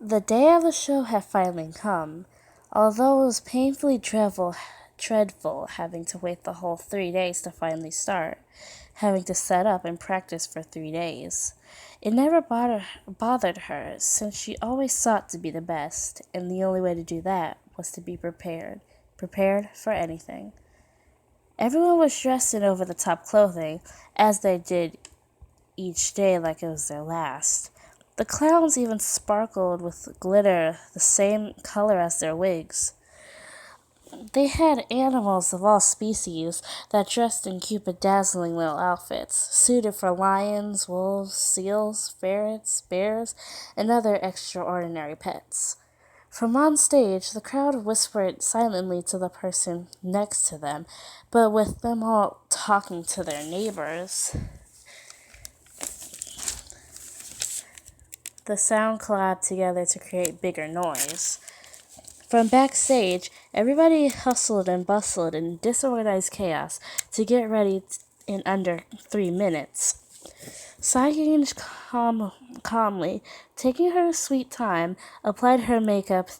The day of the show had finally come, although it was painfully dreadful having to wait the whole 3 days to finally start, having to set up and practice for 3 days. It never bothered her, since she always sought to be the best, and the only way to do that was to be prepared for anything. Everyone was dressed in over-the-top clothing, as they did each day like it was their last. The clowns even sparkled with glitter the same color as their wigs. They had animals of all species that dressed in cute dazzling little outfits, suited for lions, wolves, seals, ferrets, bears, and other extraordinary pets. From on stage, the crowd whispered silently to the person next to them, but with them all talking to their neighbors, the sound collabed together to create bigger noise. From backstage, everybody hustled and bustled in disorganized chaos to get ready in under 3 minutes. Hardinge calmly, taking her sweet time, applied her makeup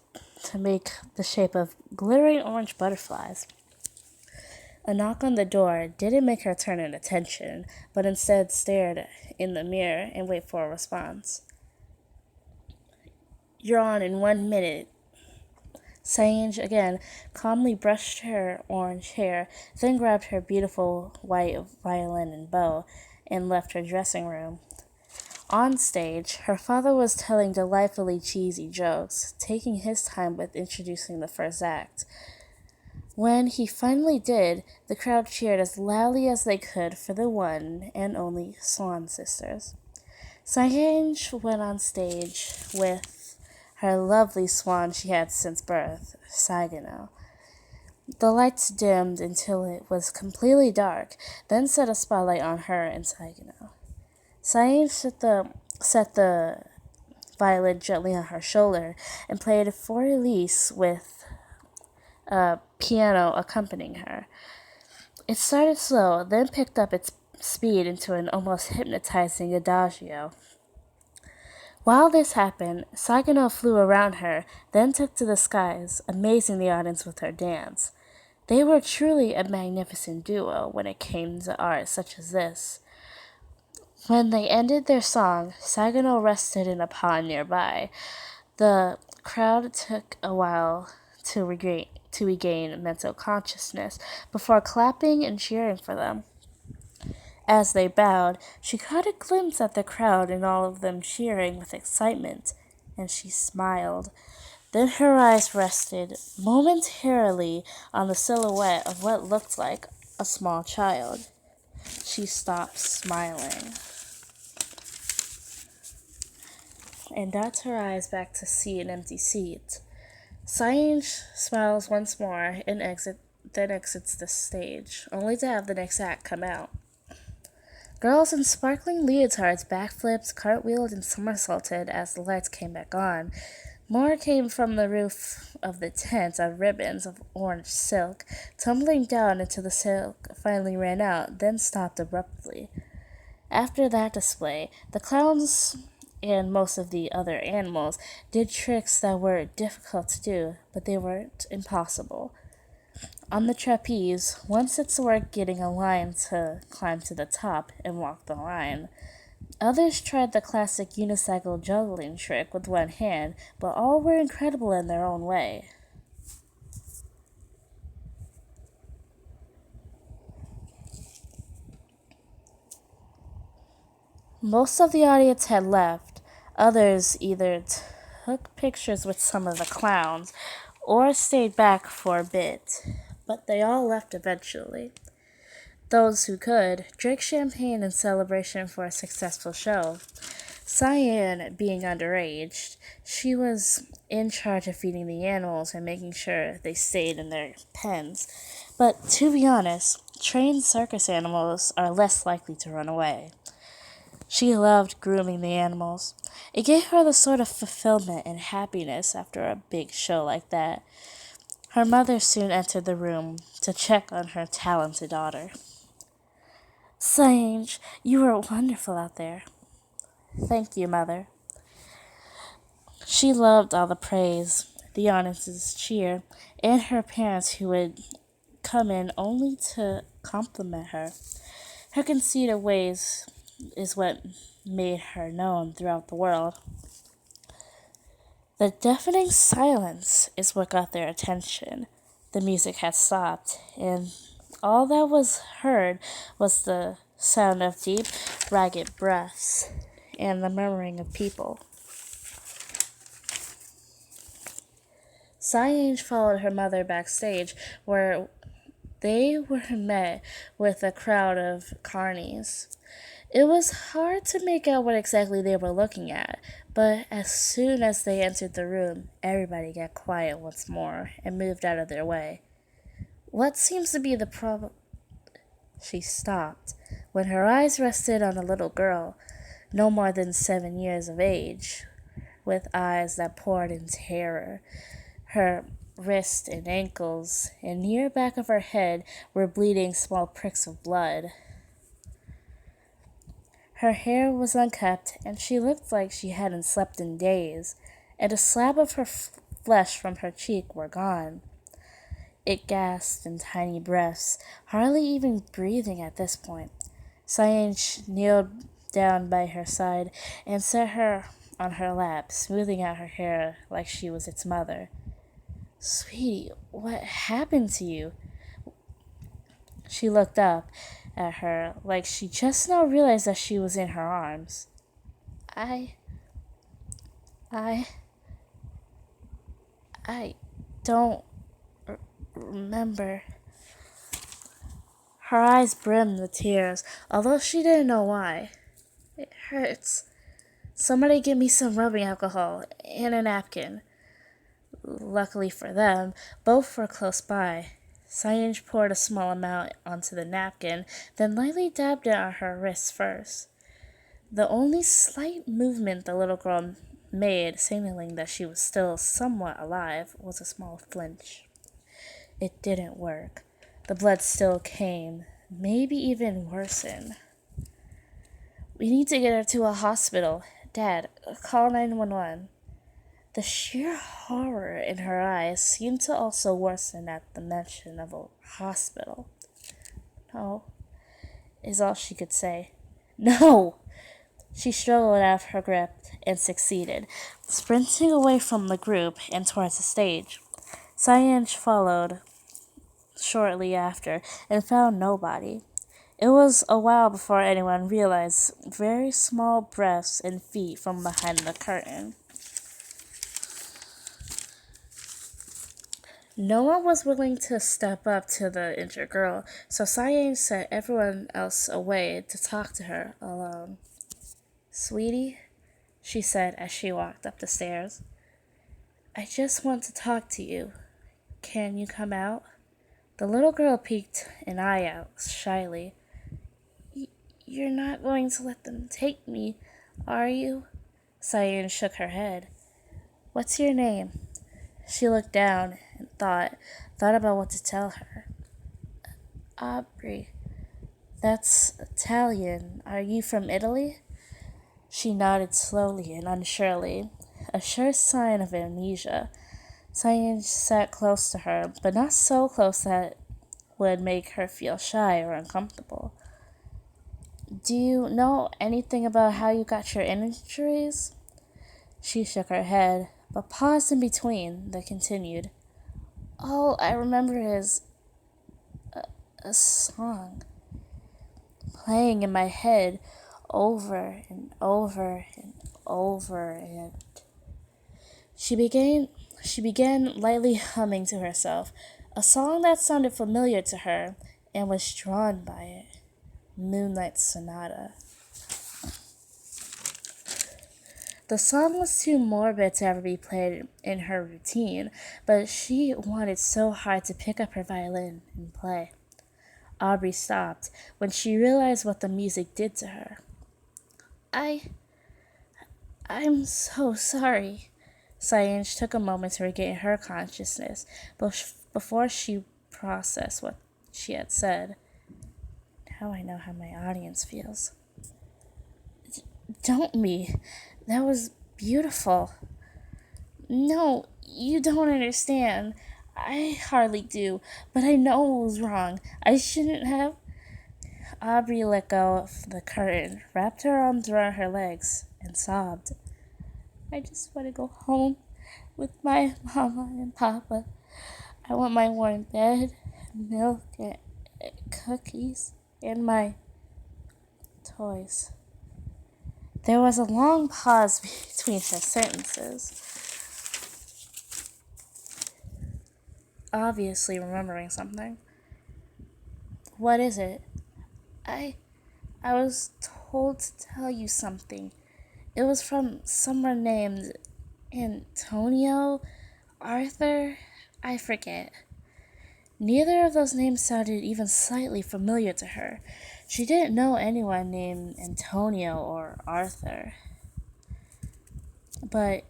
to make the shape of glittering orange butterflies. A knock on the door didn't make her turn in attention, but instead stared in the mirror and wait for a response. "You're on in 1 minute." Hardinge again calmly brushed her orange hair, then grabbed her beautiful white violin and bow and left her dressing room. On stage, her father was telling delightfully cheesy jokes, taking his time with introducing the first act. When he finally did, the crowd cheered as loudly as they could for the one and only Swan Sisters. Hardinge went on stage with her lovely swan she had since birth, Saginaw. The lights dimmed until it was completely dark, then set a spotlight on her and Saginaw. Hardinge set the violin gently on her shoulder and played For Elise with a piano accompanying her. It started slow, then picked up its speed into an almost hypnotizing adagio. While this happened, Saginaw flew around her, then took to the skies, amazing the audience with her dance. They were truly a magnificent duo when it came to art such as this. When they ended their song, Saginaw rested in a pond nearby. The crowd took a while to regain mental consciousness before clapping and cheering for them. As they bowed, she caught a glimpse at the crowd and all of them cheering with excitement, and she smiled. Then her eyes rested momentarily on the silhouette of what looked like a small child. She stopped smiling and darts her eyes back to see an empty seat. Hardinge smiles once more and then exits the stage, only to have the next act come out. Girls in sparkling leotards backflipped, cartwheeled, and somersaulted as the lights came back on. More came from the roof of the tent on ribbons of orange silk, tumbling down until the silk finally ran out, then stopped abruptly. After that display, the clowns and most of the other animals did tricks that were difficult to do, but they weren't impossible. On the trapeze, one sets to work getting a line to climb to the top and walk the line. Others tried the classic unicycle juggling trick with one hand, but all were incredible in their own way. Most of the audience had left. Others either took pictures with some of the clowns or stayed back for a bit, but they all left eventually. Those who could drank champagne in celebration for a successful show. Cyan, being underage, she was in charge of feeding the animals and making sure they stayed in their pens. But to be honest, trained circus animals are less likely to run away. She loved grooming the animals. It gave her the sort of fulfillment and happiness after a big show like that. Her mother soon entered the room to check on her talented daughter. "Hardinge, you were wonderful out there." "Thank you, Mother." She loved all the praise, the audience's cheer, and her parents who would come in only to compliment her. Her conceited ways is what made her known throughout the world. The deafening silence is what got their attention. The music had stopped, and all that was heard was the sound of deep, ragged breaths and the murmuring of people. Hardinge followed her mother backstage, where they were met with a crowd of carnies. It was hard to make out what exactly they were looking at, but as soon as they entered the room, everybody got quiet once more and moved out of their way. What seems to be the problem? She stopped when her eyes rested on a little girl, no more than 7 years of age, with eyes that poured in terror. Her wrists and ankles and near back of her head were bleeding small pricks of blood. Her hair was unkempt, and she looked like she hadn't slept in days, and a slab of her flesh from her cheek were gone. It gasped in tiny breaths, hardly even breathing at this point. Hardinge kneeled down by her side and set her on her lap, smoothing out her hair like she was its mother. "Sweetie, what happened to you?" She looked up at her like she just now realized that she was in her arms. I I don't remember. Her eyes brimmed with tears, although she didn't know why. "It hurts. Somebody give me some rubbing alcohol and a napkin." Luckily for them, both were close by. Hardinge poured a small amount onto the napkin, then lightly dabbed it on her wrist first. The only slight movement the little girl made, signaling that she was still somewhat alive, was a small flinch. It didn't work. The blood still came, maybe even worsened. "We need to get her to a hospital. Dad, call 911. The sheer horror in her eyes seemed to also worsen at the mention of a hospital. "No," is all she could say. "No!" She struggled out of her grip and succeeded, sprinting away from the group and towards the stage. Hardinge followed shortly after and found nobody. It was a while before anyone realized very small breaths and feet from behind the curtain. No one was willing to step up to the injured girl, so Hardinge sent everyone else away to talk to her alone. "Sweetie," she said as she walked up the stairs, "I just want to talk to you. Can you come out?" The little girl peeked an eye out shyly. "You're not going to let them take me, are you?" Hardinge shook her head. "What's your name?" She looked down and thought about what to tell her. "Aubrey. That's Italian. Are you from Italy?" She nodded slowly and unsurely, a sure sign of amnesia. Hardinge sat close to her, but not so close that it would make her feel shy or uncomfortable. "Do you know anything about how you got your injuries?" She shook her head, but paused in between, then continued. "All I remember is a song playing in my head over and over and over, and she began lightly humming to herself, a song that sounded familiar to her and was drawn by it. Moonlight Sonata. The song was too morbid to ever be played in her routine, but she wanted so hard to pick up her violin and play. Aubrey stopped when she realized what the music did to her. I'm so sorry." Hardinge took a moment to regain her consciousness before she processed what she had said. "Now I know how my audience feels." "Don't be. That was beautiful." No, you don't understand. I hardly do, but I know it was wrong. I shouldn't have. Aubrey let go of the curtain, wrapped her arms around her legs, and sobbed. I just want to go home with my mama and papa. I want my warm bed, milk, and cookies, and my toys. There was a long pause between her sentences, obviously remembering something. What is it? I I was told to tell you something. It was from someone named Antonio, Arthur, I forget. Neither of those names sounded even slightly familiar to her. She didn't know anyone named Antonio or Arthur. But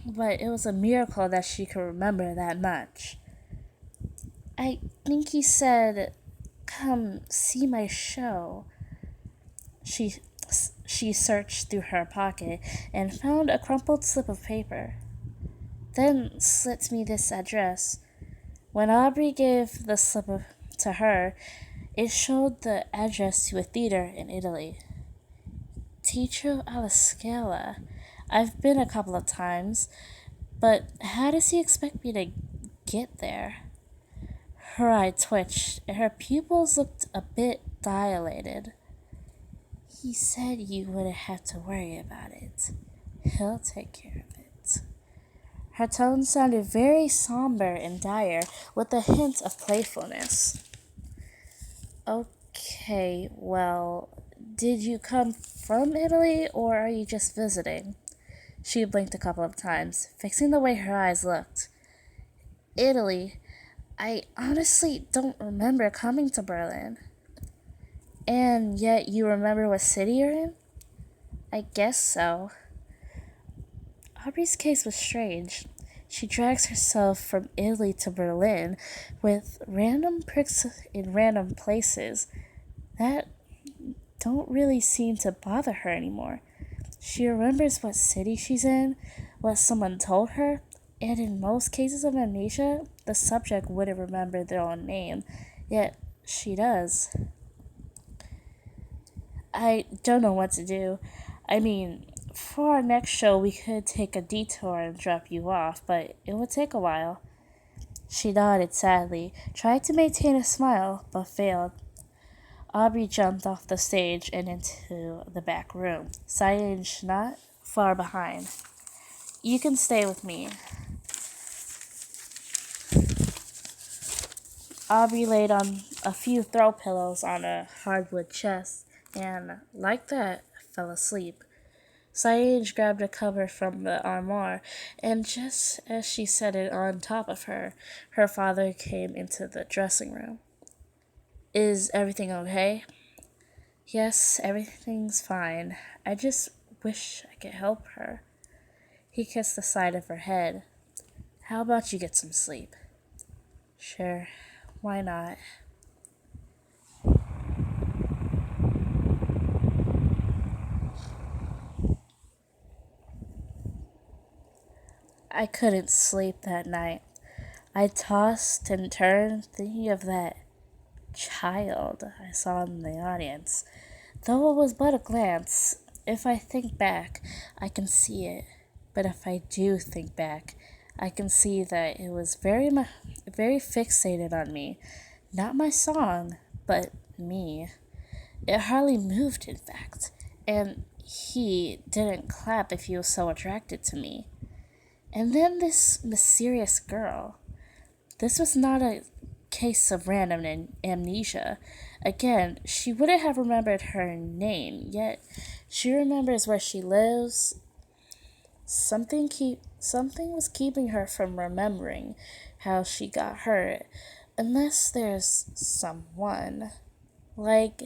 but it was a miracle that she could remember that much. I think he said, "Come see my show." She she searched through her pocket and found a crumpled slip of paper. Then slipped me this address. When Aubrey gave the slip to her, it showed the address to a theater in Italy. Teatro alla Scala. I've been a couple of times, but how does he expect me to get there? Her eye twitched, and her pupils looked a bit dilated. He said you wouldn't have to worry about it. He'll take care of it. Her tone sounded very somber and dire, with a hint of playfulness. Okay, well, did you come from Italy, or are you just visiting? She blinked a couple of times, fixing the way her eyes looked. Italy. I honestly don't remember coming to Berlin. And yet you remember what city you're in? I guess so. Aubrey's case was strange. She drags herself from Italy to Berlin with random pricks in random places that don't really seem to bother her anymore. She remembers what city she's in, what someone told her, and in most cases of amnesia, the subject wouldn't remember their own name, yet she does. I don't know what to do. I mean, for our next show, we could take a detour and drop you off, but it would take a while. She nodded sadly, tried to maintain a smile, but failed. Aubrey jumped off the stage and into the back room, Sayanj not far behind. You can stay with me. Aubrey laid on a few throw pillows on a hardwood chest and, like that, fell asleep. Saeed grabbed a cover from the armoire, and just as she set it on top of her, her father came into the dressing room. Is everything okay? Yes, everything's fine. I just wish I could help her. He kissed the side of her head. How about you get some sleep? Sure, why not? I couldn't sleep that night. I tossed and turned, thinking of that child I saw in the audience. Though it was but a glance, if I think back, I can see it. But if I do think back, I can see that it was very fixated on me. Not my song, but me. It hardly moved, in fact. And he didn't clap if he was so attracted to me. And then this mysterious girl. This was not a case of random amnesia. Again, she wouldn't have remembered her name, yet she remembers where she lives. Something was keeping her from remembering how she got hurt, unless there's someone like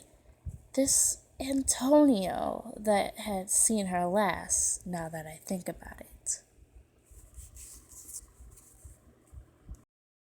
this Antonio that had seen her last, now that I think about it.